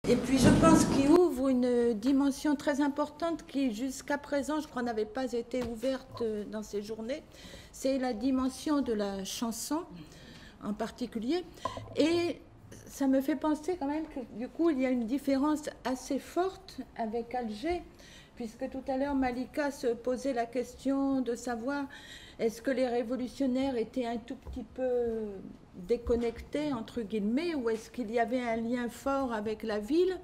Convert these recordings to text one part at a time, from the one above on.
Et puis je pense qu'il ouvre une dimension très importante qui jusqu'à présent, je crois, n'avait pas été ouverte dans ces journées. C'est la dimension de la chanson en particulier. Et ça me fait penser quand même que du coup, il y a une différence assez forte avec Alger, puisque tout à l'heure, Malika se posait la question de savoir est-ce que les révolutionnaires étaient un tout petit peu déconnectés, entre guillemets, ou est-ce qu'il y avait un lien fort avec la ville.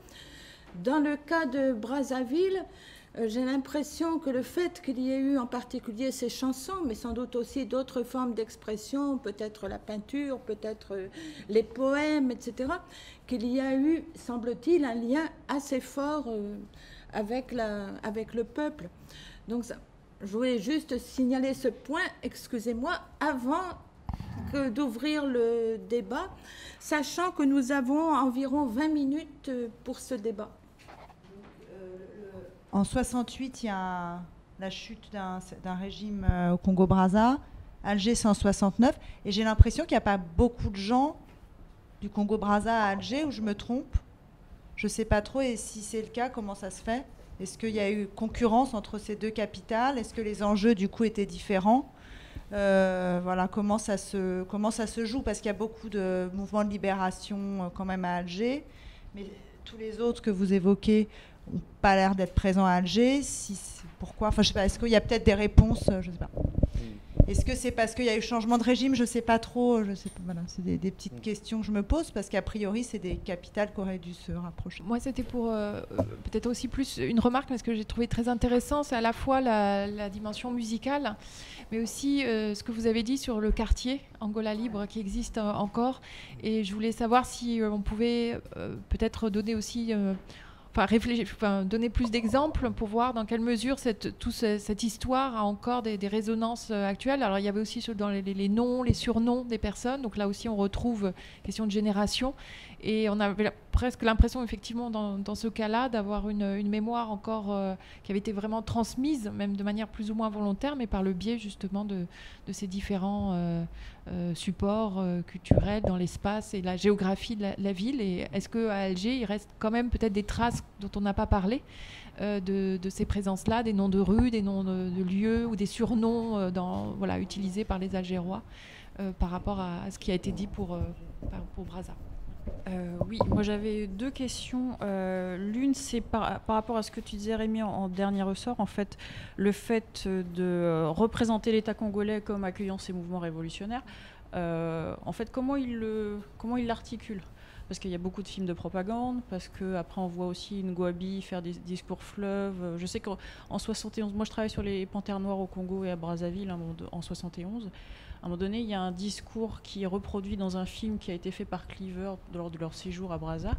Dans le cas de Brazzaville, j'ai l'impression que le fait qu'il y ait eu en particulier ces chansons, mais sans doute aussi d'autres formes d'expression, peut-être la peinture, peut-être les poèmes, etc., qu'il y a eu, semble-t-il, un lien assez fort avec le peuple. Donc ça, je voulais juste signaler ce point, excusez-moi, avant d'ouvrir le débat, sachant que nous avons environ 20 minutes pour ce débat. En 68, il y a la chute d'un régime au Congo-Brazza. Alger, c'est en 69. Et j'ai l'impression qu'il n'y a pas beaucoup de gens du Congo-Brazza à Alger, ou je me trompe. Je ne sais pas trop. Et si c'est le cas, comment ça se fait? Est-ce qu'il y a eu concurrence entre ces deux capitales? Est-ce que les enjeux, du coup, étaient différents? Voilà, comment ça se joue? Parce qu'il y a beaucoup de mouvements de libération quand même à Alger. Mais tous les autres que vous évoquez n'ont pas l'air d'être présents à Alger. Pourquoi? Enfin, je sais pas. Est-ce qu'il y a peut-être des réponses? Je sais pas. Est-ce que c'est parce qu'il y a eu changement de régime? Je sais pas trop. Je sais pas, voilà, c'est des petites questions que je me pose, parce qu'a priori, c'est des capitales qui auraient dû se rapprocher. Moi, c'était pour peut-être aussi plus une remarque, mais ce que j'ai trouvé très intéressant, c'est à la fois la dimension musicale, mais aussi ce que vous avez dit sur le quartier Angola Libre qui existe encore. Et je voulais savoir si on pouvait peut-être donner aussi... donner plus d'exemples pour voir dans quelle mesure cette histoire a encore des résonances actuelles. Alors il y avait aussi dans les noms, les surnoms des personnes, donc là aussi on retrouve question de génération, et on avait presque l'impression effectivement dans ce cas-là d'avoir une mémoire encore qui avait été vraiment transmise, même de manière plus ou moins volontaire, mais par le biais justement de ces différents supports culturels dans l'espace et la géographie de la ville. Et est-ce qu'à Alger, il reste quand même peut-être des traces dont on n'a pas parlé de ces présences-là, des noms de rues, des noms de lieux ou des surnoms utilisés par les Algérois par rapport à ce qui a été dit pour Brazza? Oui, moi j'avais deux questions. L'une, c'est par rapport à ce que tu disais, Rémi, en dernier ressort. En fait, le fait de représenter l'État congolais comme accueillant ces mouvements révolutionnaires, en fait, comment il l'articule? Parce qu'il y a beaucoup de films de propagande, parce qu'après on voit aussi une Ngouabi faire des discours fleuves. Je sais qu'en 71, moi je travaille sur les Panthères Noires au Congo et à Brazzaville en 71. À un moment donné, il y a un discours qui est reproduit dans un film qui a été fait par Cleaver lors de leur séjour à Brazza.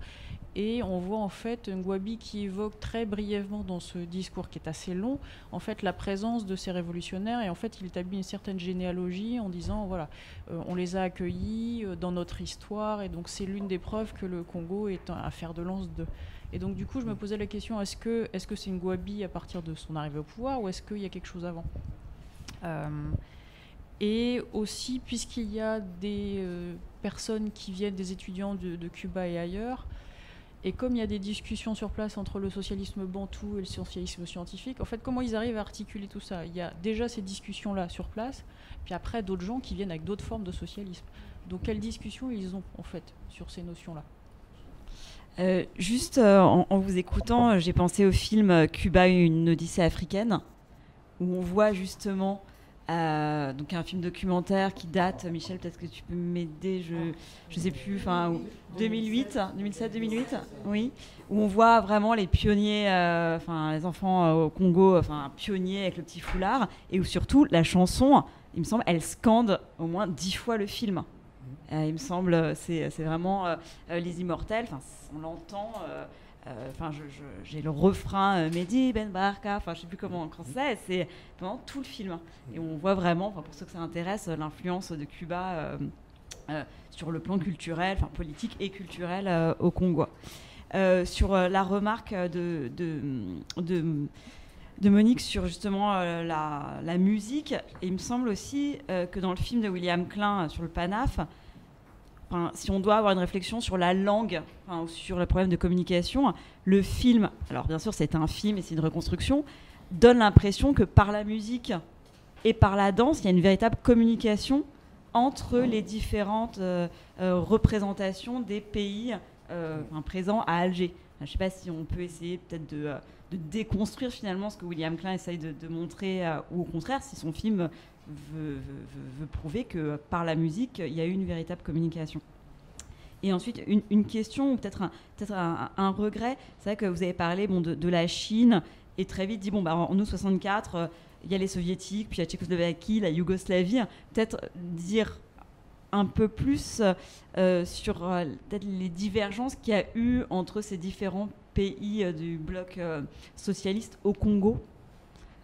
Et on voit en fait Ngouabi qui évoque très brièvement dans ce discours qui est assez long, en fait, la présence de ces révolutionnaires. Et en fait, il établit une certaine généalogie en disant, voilà, on les a accueillis dans notre histoire. Et donc, c'est l'une des preuves que le Congo est un fer de lance de... Et donc, du coup, je me posais la question, est-ce que c'est Ngouabi à partir de son arrivée au pouvoir, ou est-ce qu'il y a quelque chose avant? Et aussi, puisqu'il y a des personnes qui viennent, des étudiants de Cuba et ailleurs, et comme il y a des discussions sur place entre le socialisme bantou et le socialisme scientifique, en fait, comment ils arrivent à articuler tout ça? Il y a déjà ces discussions-là sur place, puis après d'autres gens qui viennent avec d'autres formes de socialisme. Donc, quelles discussions ils ont, en fait, sur ces notions-là? Juste en vous écoutant, j'ai pensé au film Cuba, une odyssée africaine, où on voit justement... donc un film documentaire qui date, Michel, peut-être que tu peux m'aider, je sais plus, 2007-2008, oui, où on voit vraiment les pionniers, les enfants au Congo, pionniers avec le petit foulard, et où surtout la chanson, il me semble, elle scande au moins 10 fois le film. Il me semble, c'est vraiment Les Immortels, on l'entend... j'ai le refrain Mehdi Ben Barka, je sais plus comment c'est pendant tout le film, et on voit vraiment, pour ceux que ça intéresse, l'influence de Cuba sur le plan culturel, politique et culturel au Congo. Sur la remarque de Monique sur justement la musique, et il me semble aussi que dans le film de William Klein sur le PANAF, si on doit avoir une réflexion sur la langue, ou sur le problème de communication, le film, alors bien sûr c'est un film et c'est une reconstruction, donne l'impression que par la musique et par la danse, il y a une véritable communication entre les différentes représentations des pays présents à Alger. Je ne sais pas si on peut essayer peut-être de déconstruire finalement ce que William Klein essaye de montrer, ou au contraire, si son film veut prouver que par la musique, il y a eu une véritable communication. Et ensuite, une question, ou peut-être un regret. C'est vrai que vous avez parlé de la Chine, et très vite dit, en nous, 64, il y a les Soviétiques, puis la Tchécoslovaquie, la Yougoslavie. Peut-être dire un peu plus sur peut-être les divergences qu'il y a eu entre ces différents pays du bloc socialiste au Congo,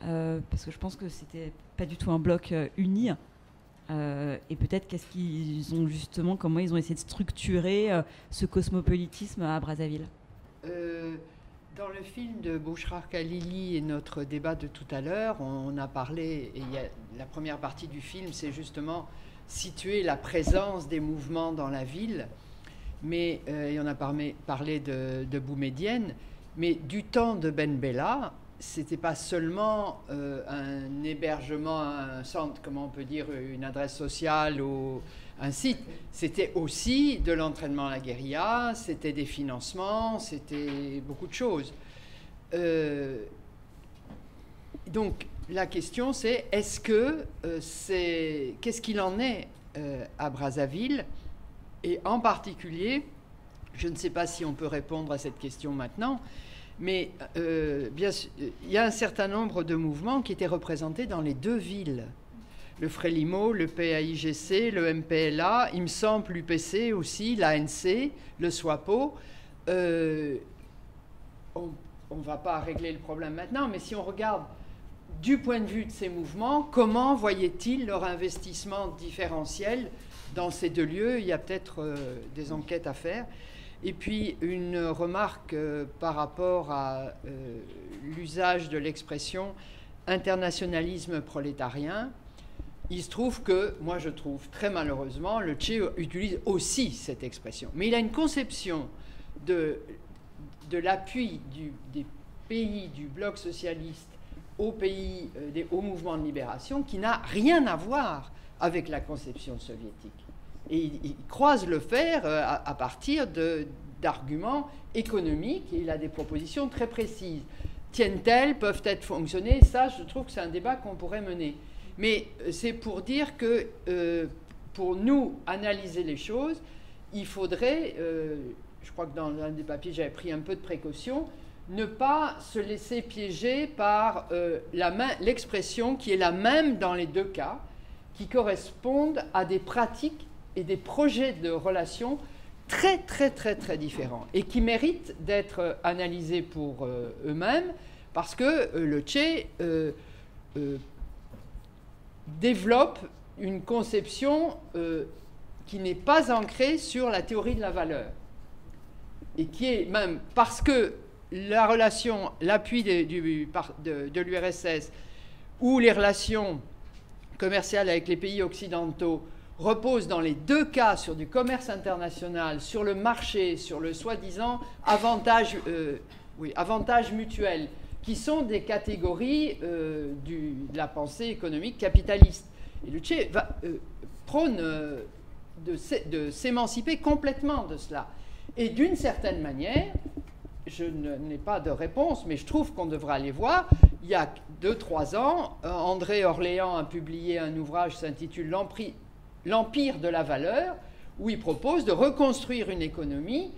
parce que je pense que c'était pas du tout un bloc uni, et peut-être comment ils ont essayé de structurer ce cosmopolitisme à Brazzaville. Dans le film de Bouchrar Khalili et notre débat de tout à l'heure, on a parlé, et la première partie du film, c'est justement situer la présence des mouvements dans la ville, mais on a parlé de Boumedienne, mais du temps de Ben Bella, c'était pas seulement un hébergement, un centre, comment on peut dire, une adresse sociale ou un site, c'était aussi de l'entraînement à la guérilla, c'était des financements, c'était beaucoup de choses. Donc la question c'est, qu'est-ce qu'il en est à Brazzaville? Et en particulier, je ne sais pas si on peut répondre à cette question maintenant, mais bien sûr, il y a un certain nombre de mouvements qui étaient représentés dans les deux villes. Le Frélimo, le PAIGC, le MPLA, il me semble l'UPC aussi, l'ANC, le SWAPO. On ne va pas régler le problème maintenant, mais si on regarde du point de vue de ces mouvements, comment voyaient-ils leur investissement différentiel dans ces deux lieux? Il y a peut-être des enquêtes à faire. Et puis une remarque par rapport à l'usage de l'expression internationalisme prolétarien. Il se trouve que, moi je trouve très malheureusement, le Che utilise aussi cette expression. Mais il a une conception de l'appui des pays du bloc socialiste aux pays, aux mouvements de libération qui n'a rien à voir avec la conception soviétique. Et il croise le fer à partir d'arguments économiques, et il a des propositions très précises. Tiennent-elles, peuvent-elles fonctionner? Ça, je trouve que c'est un débat qu'on pourrait mener. Mais c'est pour dire que pour nous analyser les choses, il faudrait, je crois que dans l'un des papiers j'avais pris un peu de précaution, ne pas se laisser piéger par l'expression qui est la même dans les deux cas, qui correspondent à des pratiques et des projets de relations très, très, très, très différents et qui méritent d'être analysés pour eux-mêmes parce que le Che développe une conception qui n'est pas ancrée sur la théorie de la valeur et qui est même parce que la relation, l'appui de l'URSS ou les relations commerciales avec les pays occidentaux repose dans les deux cas sur du commerce international, sur le marché, sur le soi-disant avantage mutuel, qui sont des catégories de la pensée économique capitaliste. Et le Che prône de s'émanciper complètement de cela. Et d'une certaine manière, je n'ai pas de réponse, mais je trouve qu'on devrait aller voir. Il y a 2-3 ans, André Orléans a publié un ouvrage qui s'intitule L'Empire de la valeur, où il propose de reconstruire une économie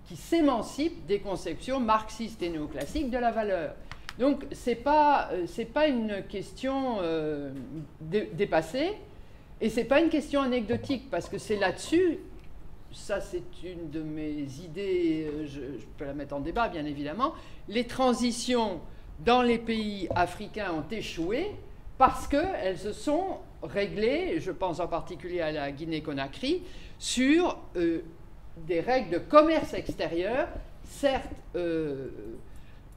qui s'émancipe des conceptions marxistes et néoclassiques de la valeur. Donc, ce n'est pas une question dépassée, et ce n'est pas une question anecdotique, parce que c'est là-dessus, ça c'est une de mes idées, je peux la mettre en débat bien évidemment, les transitions dans les pays africains ont échoué parce qu'elles se sont réglées, je pense en particulier à la Guinée-Conakry, sur des règles de commerce extérieur, certes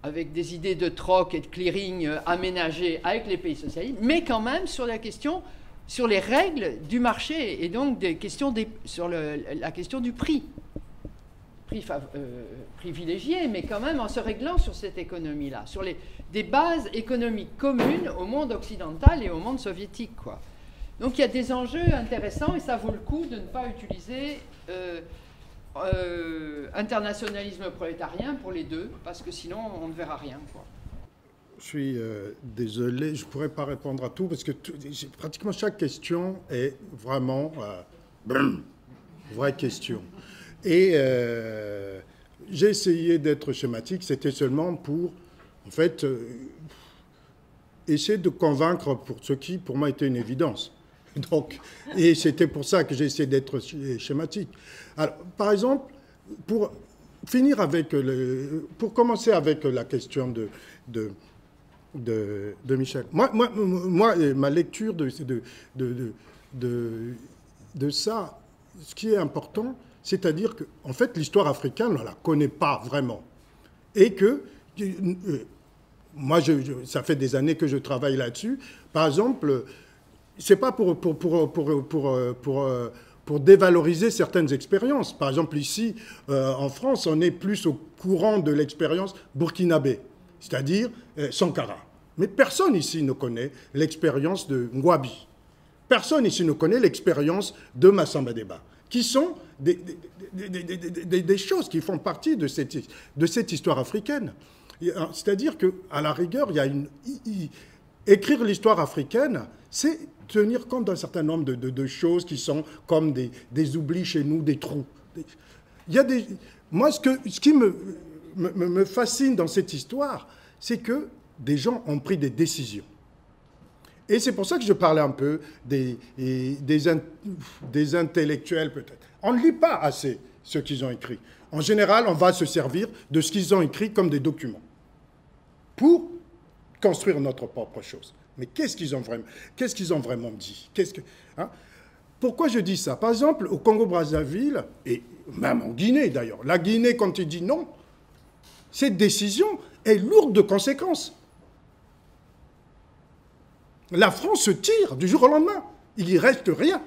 avec des idées de troc et de clearing aménagées avec les pays socialistes, mais quand même sur la question sur les règles du marché et donc sur la question du prix. Prix privilégié, mais quand même en se réglant sur cette économie-là, sur des bases économiques communes au monde occidental et au monde soviétique, quoi. Donc il y a des enjeux intéressants et ça vaut le coup de ne pas utiliser internationalisme prolétarien pour les deux, parce que sinon on ne verra rien, quoi. Je suis désolé, je ne pourrais pas répondre à tout, parce que pratiquement chaque question est vraiment vraie question. Et j'ai essayé d'être schématique, c'était seulement pour, en fait, essayer de convaincre pour ce qui, pour moi, était une évidence. Donc, et c'était pour ça que j'ai essayé d'être schématique. Alors, par exemple, pour finir avec, pour commencer avec la question de Michel. Moi, ma lecture de ça, ce qui est important, c'est-à-dire que, en fait, l'histoire africaine, on ne la connaît pas vraiment. Et que, moi, ça fait des années que je travaille là-dessus. Par exemple, ce n'est pas pour dévaloriser certaines expériences. Par exemple, ici, en France, on est plus au courant de l'expérience burkinabé, c'est-à-dire Sankara. Mais personne ici ne connaît l'expérience de Ngouabi. Personne ici ne connaît l'expérience de Massamba Deba, qui sont des choses qui font partie de cette histoire africaine. C'est-à-dire qu'à la rigueur, écrire l'histoire africaine, c'est tenir compte d'un certain nombre de choses qui sont comme des oublis chez nous, des trous. Moi, ce qui me fascine dans cette histoire, c'est que des gens ont pris des décisions. Et c'est pour ça que je parlais un peu des intellectuels, peut-être. On ne lit pas assez ce qu'ils ont écrit. En général, on va se servir de ce qu'ils ont écrit comme des documents pour construire notre propre chose. Mais qu'est-ce qu'ils ont vraiment dit? Pourquoi je dis ça? Par exemple, au Congo-Brazzaville, et même en Guinée d'ailleurs, la Guinée, quand il dit non, cette décision est lourde de conséquences. La France se tire du jour au lendemain. Il n'y reste rien.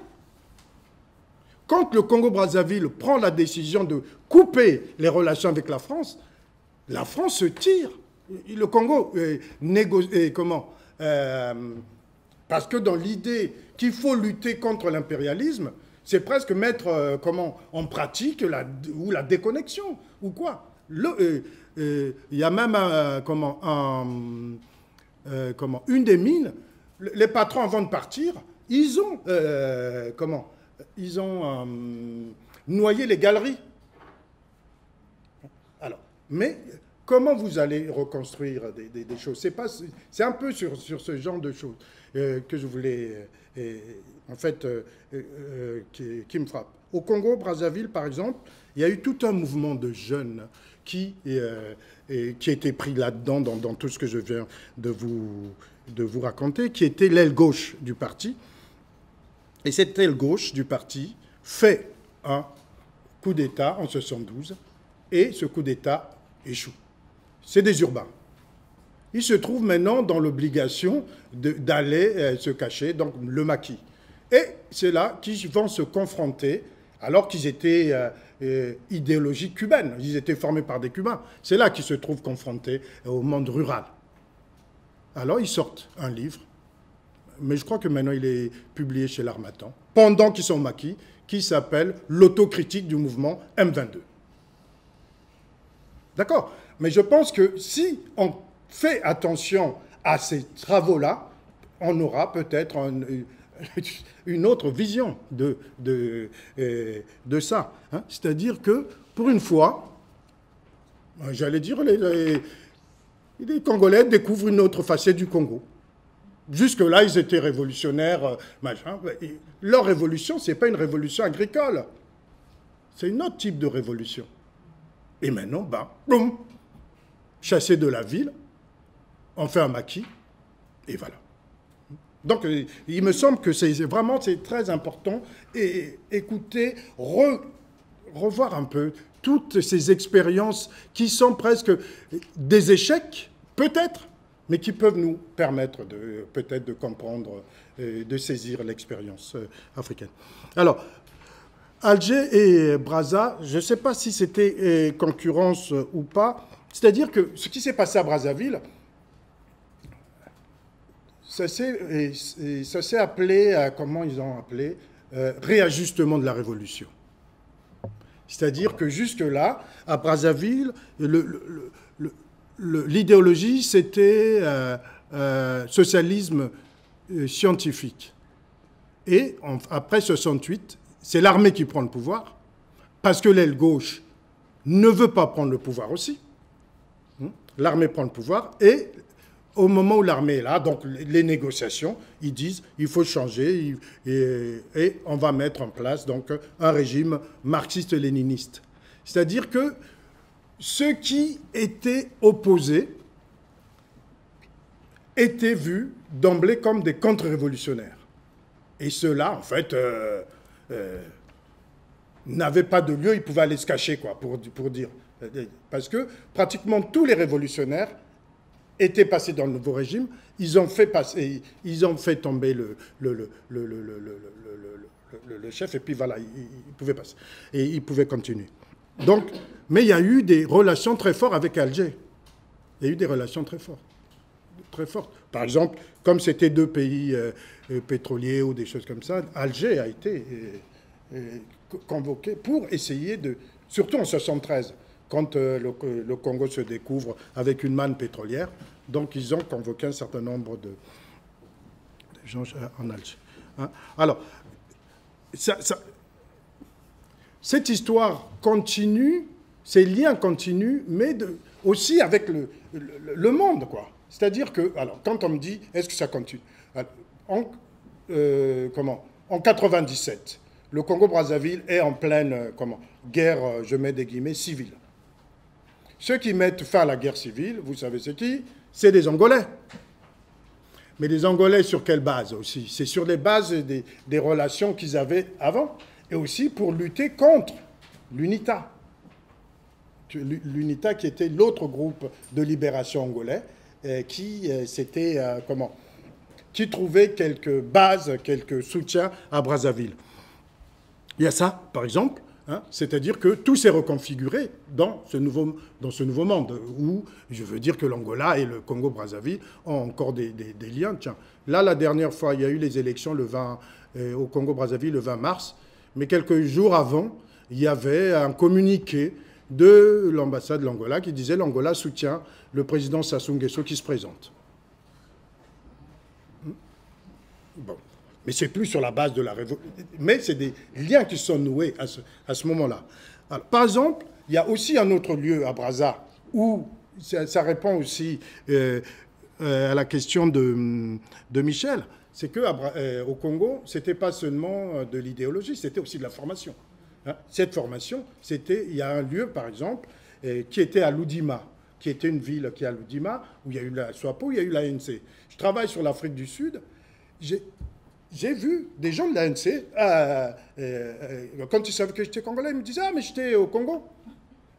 Quand le Congo-Brazzaville prend la décision de couper les relations avec la France se tire. Le Congo négocie. Parce que dans l'idée qu'il faut lutter contre l'impérialisme, c'est presque mettre en pratique la déconnexion ou quoi. Il y a même une des mines. Les patrons, avant de partir, ils ont noyé les galeries. Alors, mais comment vous allez reconstruire des choses? C'est un peu sur ce genre de choses que je voulais, qui me frappe. Au Congo-Brazzaville, par exemple, il y a eu tout un mouvement de jeunes qui était pris là-dedans, dans tout ce que je viens de vous raconter, qui était l'aile gauche du parti. Et cette aile gauche du parti fait un coup d'État en 1972, et ce coup d'État échoue. C'est des urbains. Ils se trouvent maintenant dans l'obligation d'aller se cacher dans le maquis. Et c'est là qu'ils vont se confronter, alors qu'ils étaient idéologie cubaine, ils étaient formés par des Cubains. C'est là qu'ils se trouvent confrontés au monde rural. Alors ils sortent un livre, mais je crois que maintenant il est publié chez l'Harmattan, pendant qu'ils sont au maquis, qui s'appelle « L'autocritique du mouvement M22 ». D'accord? Mais je pense que si on fait attention à ces travaux-là, on aura peut-être une autre vision de ça. Hein? C'est-à-dire que, pour une fois, j'allais dire, les Congolais découvrent une autre facette du Congo. Jusque-là, ils étaient révolutionnaires, machin. Leur révolution, ce n'est pas une révolution agricole. C'est un autre type de révolution. Et maintenant, boum, chassé de la ville, on fait un maquis, et voilà. Donc, il me semble que c'est très important. Et écoutez, revoir un peu toutes ces expériences qui sont presque des échecs, peut-être, mais qui peuvent nous permettre peut-être de comprendre, de saisir l'expérience africaine. Alors, Alger et Brazza, je ne sais pas si c'était concurrence ou pas, c'est-à-dire que ce qui s'est passé à Brazzaville, ça s'est appelé, comment ils ont appelé, réajustement de la révolution. C'est-à-dire que jusque-là, à Brazzaville, l'idéologie, c'était socialisme scientifique. Et après 68, c'est l'armée qui prend le pouvoir, parce que l'aile gauche ne veut pas prendre le pouvoir aussi. L'armée prend le pouvoir, et au moment où l'armée est là, donc les négociations, ils disent il faut changer et on va mettre en place donc un régime marxiste-léniniste. C'est-à-dire que ceux qui étaient opposés étaient vus d'emblée comme des contre-révolutionnaires. Et ceux-là, en fait, n'avaient pas de lieu, ils pouvaient aller se cacher, quoi, pour dire. Parce que pratiquement tous les révolutionnaires étaient passés dans le nouveau régime, ils ont fait tomber le chef, et puis voilà, ils pouvaient passer. Et ils pouvaient continuer. Donc, mais il y a eu des relations très fortes avec Alger. Il y a eu des relations très fortes. Très fortes. Par exemple, comme c'était deux pays pétroliers ou des choses comme ça, Alger a été convoqué pour essayer de... Surtout en 1973, quand le Congo se découvre avec une manne pétrolière. Donc, ils ont convoqué un certain nombre de gens en Alger. Hein? Alors, cette histoire continue, ces liens continuent, mais aussi avec le monde, quoi. C'est-à-dire que, alors, quand on me dit, est-ce que ça continue? En 97, le Congo-Brazzaville est en pleine guerre, je mets des guillemets, civile. Ceux qui mettent fin à la guerre civile, vous savez c'est qui? C'est des Angolais. Mais les Angolais sur quelle base aussi? C'est sur les bases des relations qu'ils avaient avant, et aussi pour lutter contre l'UNITA. L'UNITA qui était l'autre groupe de libération angolais, qui trouvait quelques bases, quelques soutiens à Brazzaville. Il y a ça, par exemple. Hein, c'est-à-dire que tout s'est reconfiguré dans ce nouveau monde, où je veux dire que l'Angola et le Congo-Brazzaville ont encore des liens. Tiens, là, la dernière fois, il y a eu les élections au Congo-Brazzaville le 20 mars, mais quelques jours avant, il y avait un communiqué de l'ambassade de l'Angola qui disait l'Angola soutient le président Sassou Nguesso qui se présente. Bon. Mais c'est plus sur la base de la révolution. Mais c'est des liens qui sont noués à ce moment-là. Alors, par exemple, il y a aussi un autre lieu à Brazza où ça répond aussi à la question de Michel. C'est qu'au Congo, ce n'était pas seulement de l'idéologie, c'était aussi de la formation. Hein, cette formation, il y a un lieu, par exemple, qui était à Loudima, qui était une ville qui est à Loudima, où il y a eu la SWAPO, où il y a eu l'ANC. Je travaille sur l'Afrique du Sud. J'ai vu des gens de l'ANC, quand ils savaient que j'étais congolais, ils me disaient « Ah, mais j'étais au Congo ».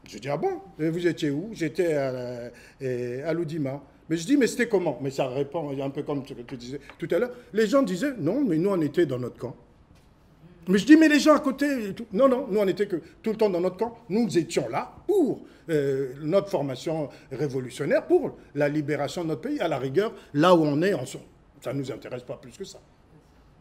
Je dis « Ah bon? Et vous étiez où ?» J'étais à Loudima. Mais je dis « Mais c'était comment ?» Mais ça répond un peu comme ce que tu disais tout à l'heure. Les gens disaient « Non, mais nous, on était dans notre camp. » Mais je dis « Mais les gens à côté... » Non, non, nous, on était que tout le temps dans notre camp. Nous étions là pour notre formation révolutionnaire, pour la libération de notre pays. À la rigueur, là où on est, ça ne nous intéresse pas plus que ça.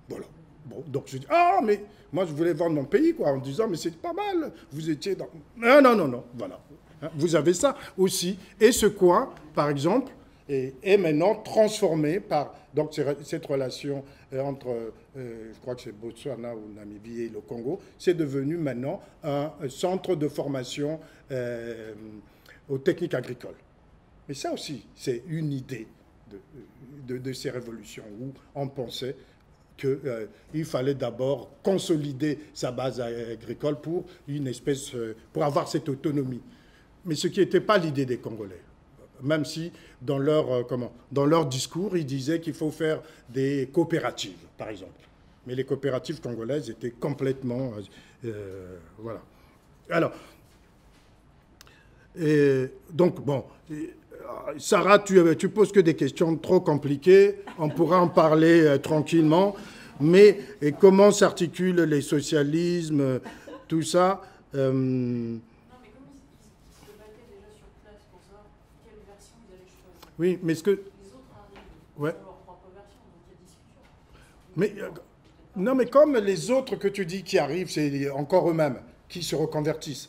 Voilà. Bon, donc je dis, ah, mais moi je voulais vendre mon pays, quoi, en disant, mais c'est pas mal, vous étiez dans... Non, non, non, non, voilà. Hein, vous avez ça aussi. Et ce coin, par exemple, est maintenant transformé par donc, cette relation entre, je crois que c'est Botswana ou Namibie et le Congo, c'est devenu maintenant un centre de formation aux techniques agricoles. Mais ça aussi, c'est une idée de ces révolutions où on pensait qu'il fallait d'abord consolider sa base agricole pour avoir cette autonomie. Mais ce qui n'était pas l'idée des Congolais. Même si dans leur discours, ils disaient qu'il faut faire des coopératives, par exemple. Mais les coopératives congolaises étaient complètement... voilà. Alors, donc, bon, Sarah, tu poses que des questions trop compliquées. On pourra en parler tranquillement. Mais et comment s'articulent les socialismes, tout ça Non, mais comme ils se battaient déjà sur place pour savoir quelle version ils allaient choisir. Oui, mais ce que... Les autres arrivent, Ouais. ils ont leur propre version, donc il y a discussion. Mais, non, mais comme les autres que tu dis qui arrivent, c'est encore eux-mêmes qui se reconvertissent.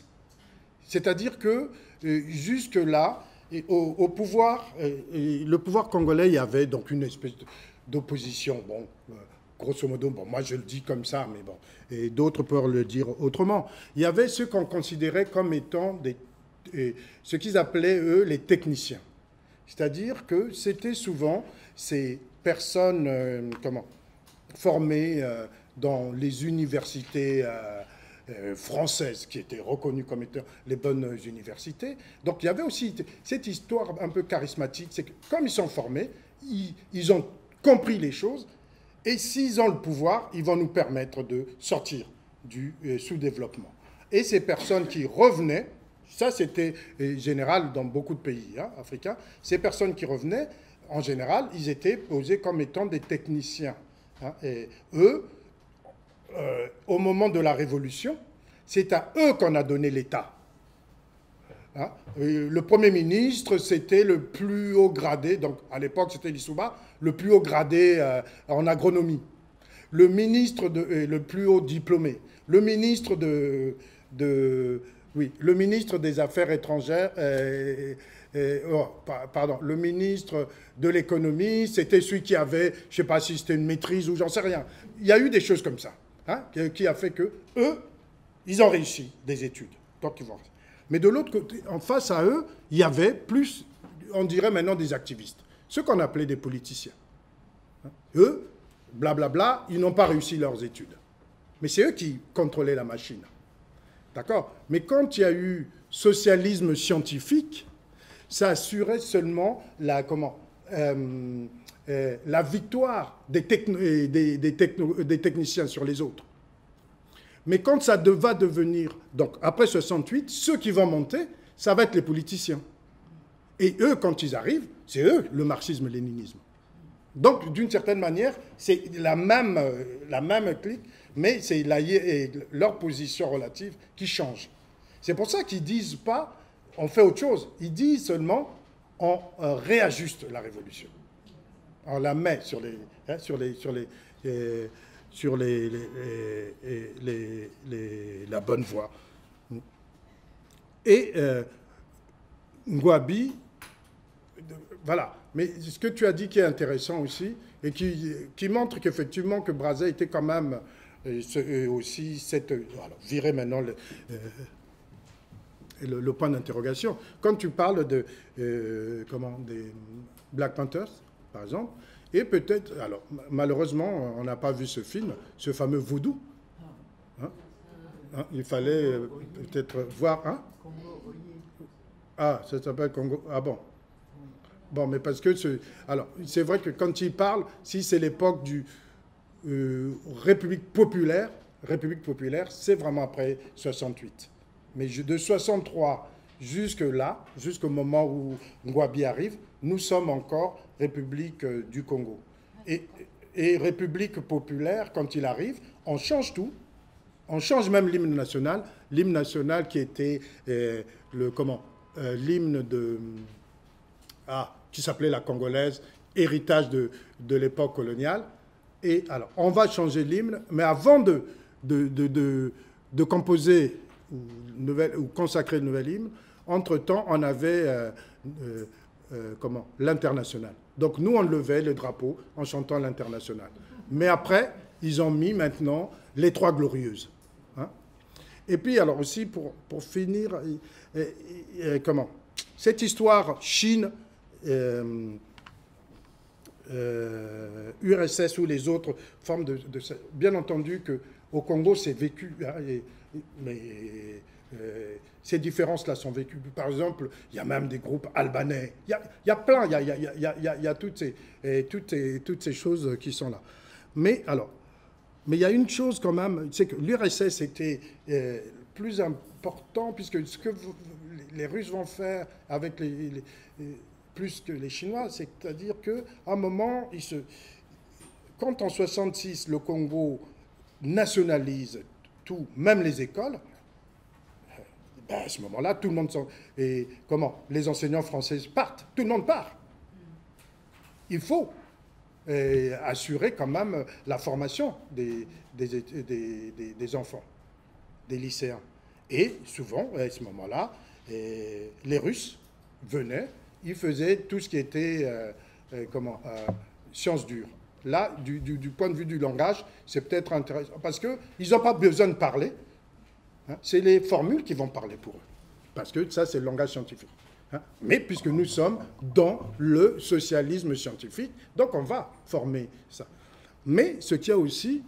C'est-à-dire que jusque-là, au pouvoir, le pouvoir congolais, il y avait donc une espèce d'opposition. Bon, grosso modo, bon, moi je le dis comme ça, mais bon, et d'autres peuvent le dire autrement. Il y avait ceux qu'on considérait comme étant ce qu'ils appelaient, eux, les techniciens. C'est-à-dire que c'était souvent ces personnes, formées dans les universités françaises, qui étaient reconnues comme étant les bonnes universités. Donc il y avait aussi cette histoire un peu charismatique, c'est que comme ils sont formés, ils ont compris les choses, et s'ils ont le pouvoir, ils vont nous permettre de sortir du sous-développement. Et ces personnes qui revenaient, ça c'était général dans beaucoup de pays africains, ces personnes qui revenaient, en général, ils étaient posés comme étant des techniciens. Et eux, au moment de la Révolution, c'est à eux qu'on a donné l'État. Le Premier ministre, c'était le plus haut gradé, donc à l'époque c'était Lissouba, le plus haut gradé en agronomie. Le ministre, le plus haut diplômé. Le ministre le ministre des Affaires étrangères, le ministre de l'économie, c'était celui qui avait, je ne sais pas si c'était une maîtrise ou j'en sais rien. Il y a eu des choses comme ça, qui a fait que eux, ils ont réussi des études. Donc ils vont. Mais de l'autre côté, en face à eux, il y avait plus, on dirait maintenant des activistes, ceux qu'on appelait des politiciens. Eux, blablabla, ils n'ont pas réussi leurs études. Mais c'est eux qui contrôlaient la machine. D'accord ? Mais quand il y a eu socialisme scientifique, ça assurait seulement la victoire des techniciens sur les autres. Mais quand ça va devenir, donc après 68, ceux qui vont monter, ça va être les politiciens. Et eux, quand ils arrivent, c'est eux le marxisme-léninisme. Donc, d'une certaine manière, c'est la même clique, mais c'est leur position relative qui change. C'est pour ça qu'ils ne disent pas on fait autre chose. Ils disent seulement on réajuste la révolution. On la met sur la bonne voie. Et Ngouabi, voilà. Mais ce que tu as dit qui est intéressant aussi, et qui montre qu'effectivement que Brazza était quand même aussi virer maintenant le point d'interrogation. Quand tu parles des Black Panthers, par exemple, et peut-être, alors malheureusement, on n'a pas vu ce film, ce fameux Voodoo. Il fallait peut-être voir. Ah, ça s'appelle Congo. Ah bon. Bon, mais parce que alors, c'est vrai que quand il parle, si c'est l'époque du République populaire, c'est vraiment après 68. Mais de 63 jusque-là, jusqu'au moment où Ngouabi arrive, nous sommes encore République du Congo. Et République populaire, quand il arrive, on change tout. On change même l'hymne national qui était l'hymne qui s'appelait la Congolaise, héritage de l'époque coloniale. Et alors, on va changer l'hymne, mais avant de composer ou consacrer le nouvel hymne, entre-temps, on avait l'international. Donc nous, on levait le drapeau en chantant l'international. Mais après, ils ont mis maintenant les Trois Glorieuses. Et puis, alors aussi, pour finir, cette histoire Chine, URSS ou les autres formes de bien entendu qu'au Congo, c'est vécu, mais ces différences-là sont vécues. Par exemple, il y a même des groupes albanais. Il y a plein, il y a toutes ces choses qui sont là. Mais il y a une chose quand même, c'est que l'URSS était plus important, puisque ce que les Russes vont faire avec plus que les Chinois, c'est-à-dire qu'à un moment, quand en 1966, le Congo nationalise tout, même les écoles, ben à ce moment-là, tout le monde et comment les enseignants français partent, tout le monde part. Il faut assurer quand même la formation des enfants, des lycéens. Et souvent, à ce moment-là, les Russes venaient, ils faisaient tout ce qui était sciences dures. Là, du point de vue du langage, c'est peut-être intéressant, parce qu'ils n'ont pas besoin de parler. Hein, c'est les formules qui vont parler pour eux, parce que ça, c'est le langage scientifique. Hein. Mais puisque nous sommes dans le socialisme scientifique, donc on va former ça. Mais ce qu'il y a aussi,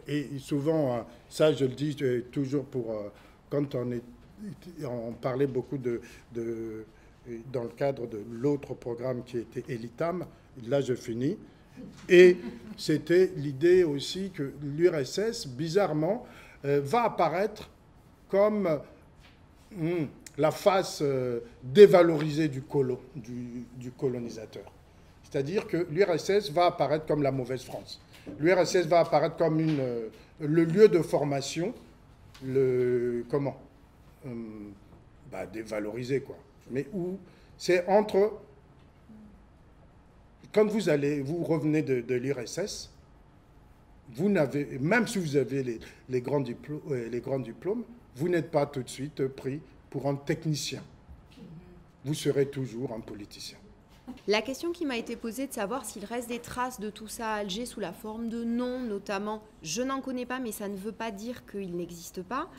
et souvent, ça je le dis toujours quand on parlait beaucoup dans le cadre de l'autre programme qui était Elitam, là je finis, et c'était l'idée aussi que l'URSS, bizarrement, va apparaître comme la face dévalorisée du colonisateur. C'est-à-dire que l'URSS va apparaître comme la mauvaise France. L'URSS va apparaître comme le lieu de formation, dévalorisé, quoi. Mais où c'est entre... Quand vous revenez de l'URSS, vous n'avez, même si vous avez les grands diplômes, vous n'êtes pas tout de suite pris pour un technicien. Vous serez toujours un politicien. La question qui m'a été posée de savoir s'il reste des traces de tout ça à Alger sous la forme de noms, notamment, je n'en connais pas, mais ça ne veut pas dire qu'il n'existe pas.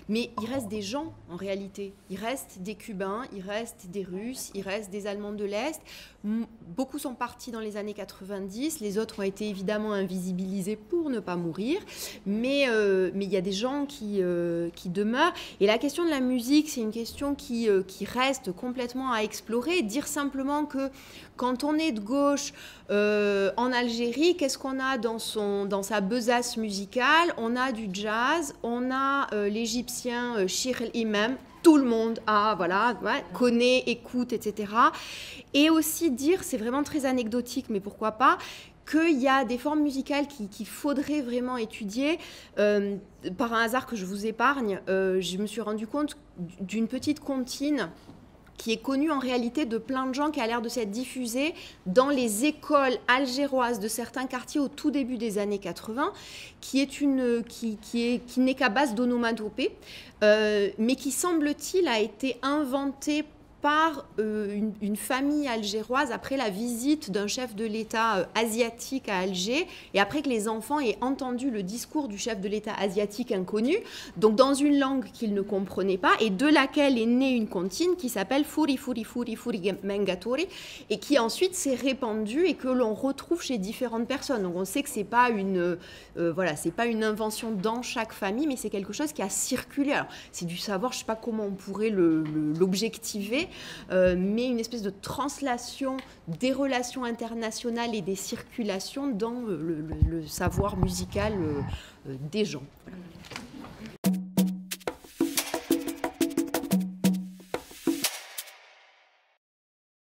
Mais il reste des gens, en réalité. Il reste des Cubains, il reste des Russes, il reste des Allemands de l'Est. Beaucoup sont partis dans les années 90. Les autres ont été évidemment invisibilisés pour ne pas mourir. Mais il y a des gens qui demeurent. Et la question de la musique, c'est une question qui reste complètement à explorer. Dire simplement que quand on est de gauche en Algérie, qu'est-ce qu'on a dans sa besace musicale? On a du jazz, on a l'égyptien Cheikh el-Imam. Tout le monde connaît, écoute, etc. Et aussi dire, c'est vraiment très anecdotique, mais pourquoi pas, qu'il y a des formes musicales qu'il faudrait vraiment étudier. Par un hasard que je vous épargne, je me suis rendu compte d'une petite comptine qui est connue en réalité de plein de gens, qui a l'air de s'être diffusée dans les écoles algéroises de certains quartiers au tout début des années 80, qui n'est qu'à base d'onomatopée, mais qui, semble-t-il, a été inventée par une famille algéroise après la visite d'un chef de l'État asiatique à Alger, et après que les enfants aient entendu le discours du chef de l'État asiatique inconnu, donc dans une langue qu'ils ne comprenaient pas, et de laquelle est née une comptine qui s'appelle Furi Furi Furi Furi Mengatori, et qui ensuite s'est répandue et que l'on retrouve chez différentes personnes. Donc on sait que c'est pas c'est pas une invention dans chaque famille, mais c'est quelque chose qui a circulé. Alors c'est du savoir, je sais pas comment on pourrait l'objectiver, mais une espèce de translation des relations internationales et des circulations dans le savoir musical des gens. Voilà.